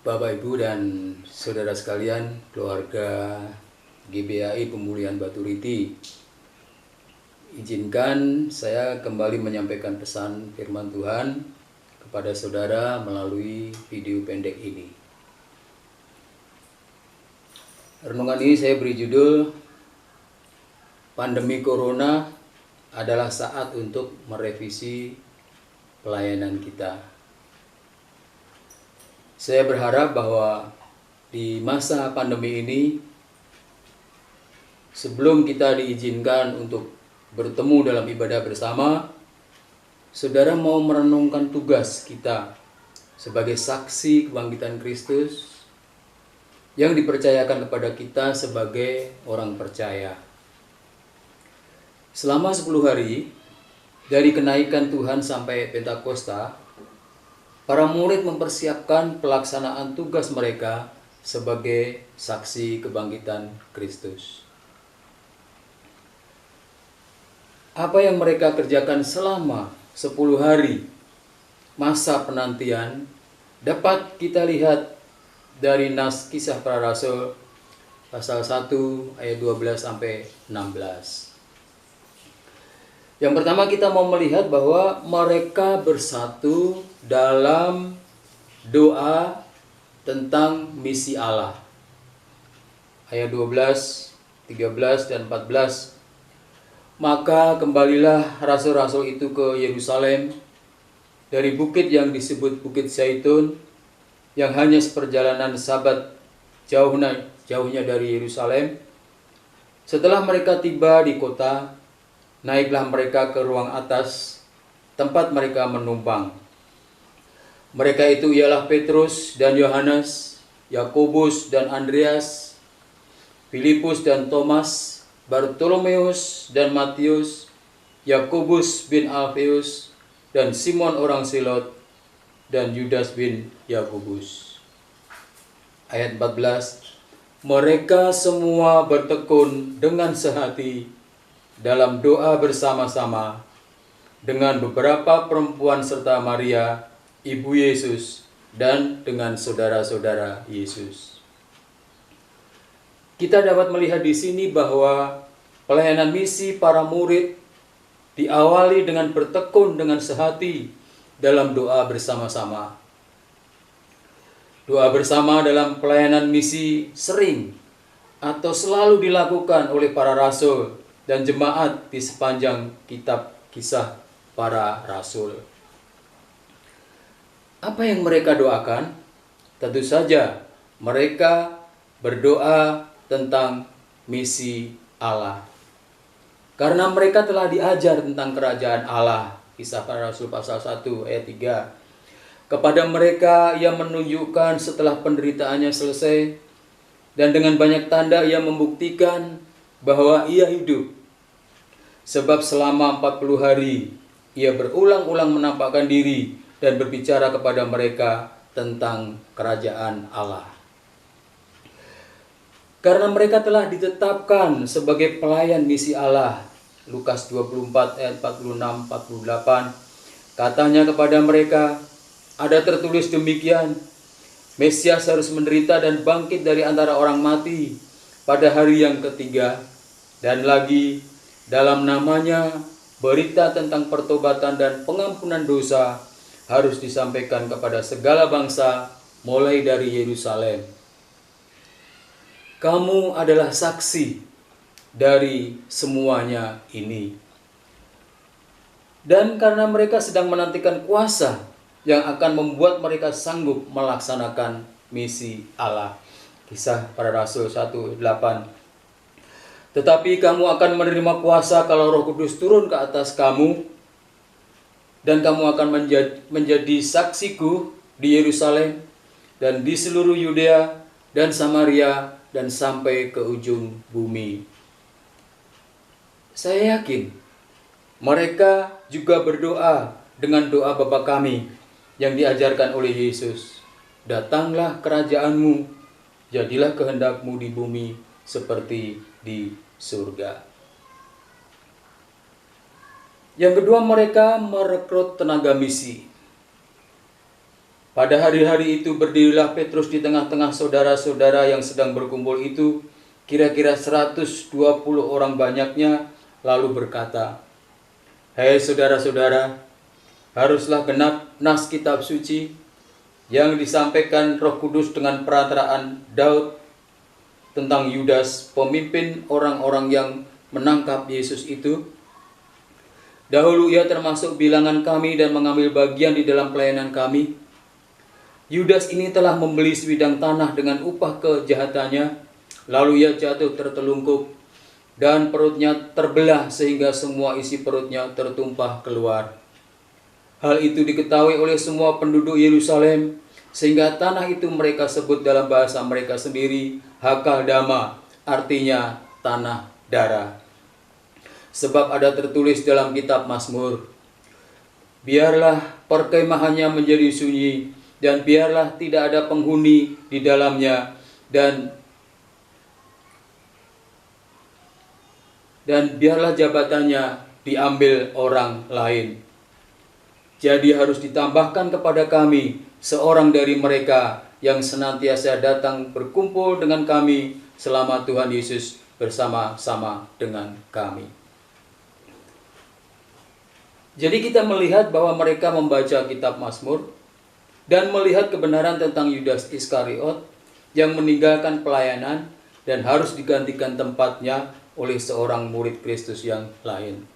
Bapak, Ibu, dan saudara sekalian, keluarga GBAI Pemulihan Batu Riti. Izinkan saya kembali menyampaikan pesan firman Tuhan kepada saudara melalui video pendek ini. Renungan ini saya beri judul, Pandemi Corona adalah saat untuk merevisi pelayanan kita. Saya berharap bahwa di masa pandemi ini, sebelum kita diizinkan untuk bertemu dalam ibadah bersama, saudara mau merenungkan tugas kita sebagai saksi kebangkitan Kristus yang dipercayakan kepada kita sebagai orang percaya. Selama 10 hari, dari kenaikan Tuhan sampai Pentakosta, para murid mempersiapkan pelaksanaan tugas mereka sebagai saksi kebangkitan Kristus. Apa yang mereka kerjakan selama 10 hari masa penantian dapat kita lihat dari nas Kisah Para Rasul pasal 1 ayat 12 sampai 16. Yang pertama kita mau melihat bahwa mereka bersatu dalam doa tentang misi Allah. Ayat 12, 13, dan 14. Maka kembalilah rasul-rasul itu ke Yerusalem dari bukit yang disebut Bukit Zaitun, yang hanya seperjalanan Sabat jauhnya dari Yerusalem. Setelah mereka tiba di kota, naiklah mereka ke ruang atas, tempat mereka menumpang. Mereka itu ialah Petrus dan Yohanes, Yakobus dan Andreas, Filipus dan Thomas, Bartolomeus dan Matius, Yakobus bin Alfeus, dan Simon orang Selot, dan Yudas bin Yakobus. Ayat 14, mereka semua bertekun dengan sehati dalam doa bersama-sama dengan beberapa perempuan serta Maria, ibu Yesus, dan dengan saudara-saudara Yesus. Kita dapat melihat di sini bahwa pelayanan misi para murid diawali dengan bertekun dengan sehati dalam doa bersama-sama. Doa bersama dalam pelayanan misi sering atau selalu dilakukan oleh para rasul dan jemaat di sepanjang kitab Kisah Para Rasul. Apa yang mereka doakan? Tentu saja mereka berdoa tentang misi Allah. Karena mereka telah diajar tentang kerajaan Allah. Kisah Para Rasul pasal 1 ayat 3. Kepada mereka ia menunjukkan setelah penderitaannya selesai, dan dengan banyak tanda ia membuktikan bahwa ia hidup. Sebab selama 40 hari ia berulang-ulang menampakkan diri dan berbicara kepada mereka tentang kerajaan Allah. Karena mereka telah ditetapkan sebagai pelayan misi Allah. Lukas 24 ayat 46-48. Katanya kepada mereka, ada tertulis demikian, Mesias harus menderita dan bangkit dari antara orang mati pada hari yang ketiga, dan lagi dalam namanya berita tentang pertobatan dan pengampunan dosa harus disampaikan kepada segala bangsa mulai dari Yerusalem. Kamu adalah saksi dari semuanya ini. Dan karena mereka sedang menantikan kuasa yang akan membuat mereka sanggup melaksanakan misi Allah. Kisah Para Rasul 1:8. Tetapi kamu akan menerima kuasa kalau Roh Kudus turun ke atas kamu, dan kamu akan menjadi saksiku di Yerusalem dan di seluruh Yudea dan Samaria dan sampai ke ujung bumi. Saya yakin mereka juga berdoa dengan doa Bapa kami yang diajarkan oleh Yesus. Datanglah kerajaanmu, jadilah kehendakmu di bumi seperti di surga. Yang kedua, mereka merekrut tenaga misi. Pada hari-hari itu berdirilah Petrus di tengah-tengah saudara-saudara yang sedang berkumpul itu, kira-kira 120 orang banyaknya, lalu berkata, "Hai saudara-saudara, haruslah genap nas kitab suci yang disampaikan Roh Kudus dengan perantaraan Daud tentang Yudas, pemimpin orang-orang yang menangkap Yesus itu. Dahulu ia termasuk bilangan kami dan mengambil bagian di dalam pelayanan kami. Yudas ini telah membeli sebidang tanah dengan upah kejahatannya, lalu ia jatuh tertelungkup dan perutnya terbelah sehingga semua isi perutnya tertumpah keluar. Hal itu diketahui oleh semua penduduk Yerusalem, sehingga tanah itu mereka sebut dalam bahasa mereka sendiri Hakaldama, artinya tanah darah. Sebab ada tertulis dalam kitab Mazmur, biarlah perkemahannya menjadi sunyi, dan biarlah tidak ada penghuni di dalamnya, dan biarlah jabatannya diambil orang lain. Jadi harus ditambahkan kepada kami seorang dari mereka yang senantiasa datang berkumpul dengan kami selama Tuhan Yesus bersama-sama dengan kami." Jadi kita melihat bahwa mereka membaca kitab Mazmur dan melihat kebenaran tentang Yudas Iskariot yang meninggalkan pelayanan dan harus digantikan tempatnya oleh seorang murid Kristus yang lain.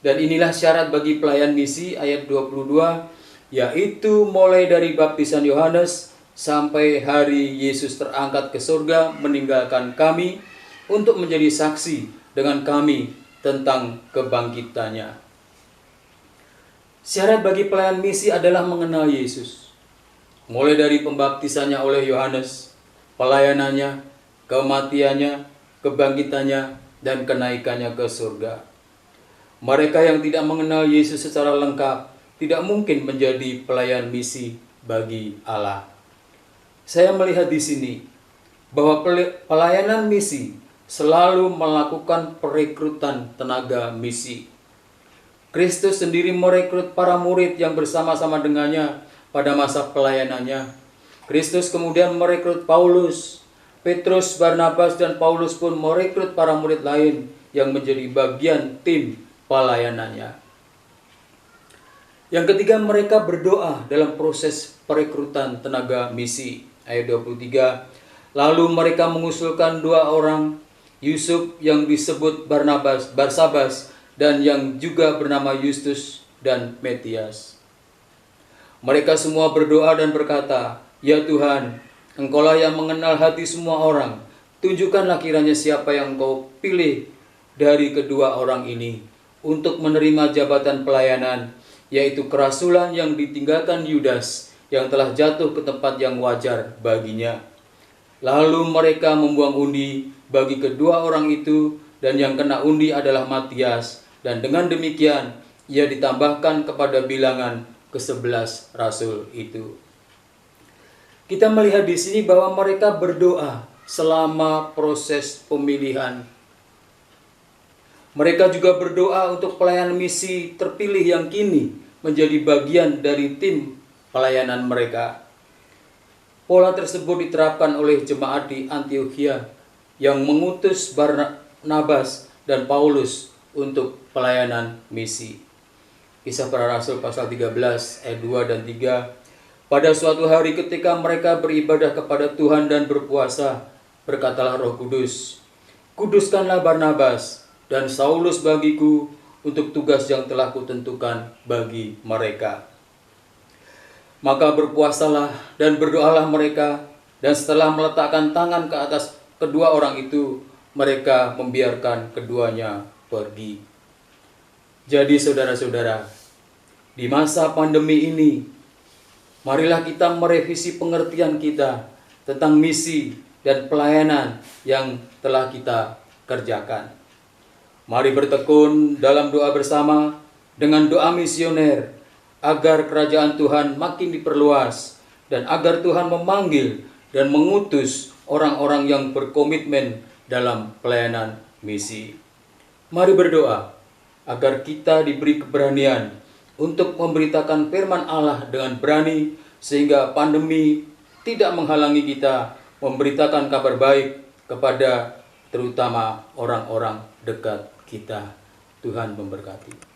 Dan inilah syarat bagi pelayan misi ayat 22, yaitu mulai dari baptisan Yohanes sampai hari Yesus terangkat ke surga meninggalkan kami untuk menjadi saksi dengan kami tentang kebangkitannya. Syarat bagi pelayan misi adalah mengenal Yesus. Mulai dari pembaptisannya oleh Yohanes, pelayanannya, kematiannya, kebangkitannya, dan kenaikannya ke surga. Mereka yang tidak mengenal Yesus secara lengkap tidak mungkin menjadi pelayan misi bagi Allah. Saya melihat di sini bahwa pelayanan misi selalu melakukan perekrutan tenaga misi. Kristus sendiri merekrut para murid yang bersama-sama dengannya pada masa pelayanannya. Kristus kemudian merekrut Paulus, Petrus, Barnabas, dan Paulus pun merekrut para murid lain yang menjadi bagian tim pelayanannya. Yang ketiga, mereka berdoa dalam proses perekrutan tenaga misi. Ayat 23, lalu mereka mengusulkan 2 orang, Yusuf yang disebut Barsabas, dan yang juga bernama Justus dan Metias. Mereka semua berdoa dan berkata, "Ya Tuhan, Engkaulah yang mengenal hati semua orang. Tunjukkanlah kiranya siapa yang Engkau pilih dari kedua orang ini untuk menerima jabatan pelayanan, yaitu kerasulan yang ditinggalkan Yudas yang telah jatuh ke tempat yang wajar baginya." Lalu mereka membuang undi bagi kedua orang itu, dan yang kena undi adalah Matias, dan dengan demikian ia ditambahkan kepada bilangan ke-11 rasul itu. Kita melihat di sini bahwa mereka berdoa selama proses pemilihan. Mereka juga berdoa untuk pelayan misi terpilih yang kini menjadi bagian dari tim pelayanan mereka. Pola tersebut diterapkan oleh jemaat di Antiokhia yang mengutus Barnabas dan Paulus untuk pelayanan misi. Kisah Para Rasul pasal 13 ayat 2 dan 3. Pada suatu hari ketika mereka beribadah kepada Tuhan dan berpuasa, berkatalah Roh Kudus, "Kuduskanlah Barnabas dan Saulus bagiku untuk tugas yang telah kutentukan bagi mereka." Maka berpuasalah dan berdoalah mereka, dan setelah meletakkan tangan ke atas kedua orang itu, mereka membiarkan keduanya pergi. Jadi saudara-saudara, di masa pandemi ini, marilah kita merevisi pengertian kita tentang misi dan pelayanan yang telah kita kerjakan. Mari bertekun dalam doa bersama dengan doa misioner agar kerajaan Tuhan makin diperluas dan agar Tuhan memanggil dan mengutus orang-orang yang berkomitmen dalam pelayanan misi. Mari berdoa agar kita diberi keberanian untuk memberitakan firman Allah dengan berani sehingga pandemi tidak menghalangi kita memberitakan kabar baik kepada terutama orang-orang dekat kita. Tuhan memberkati.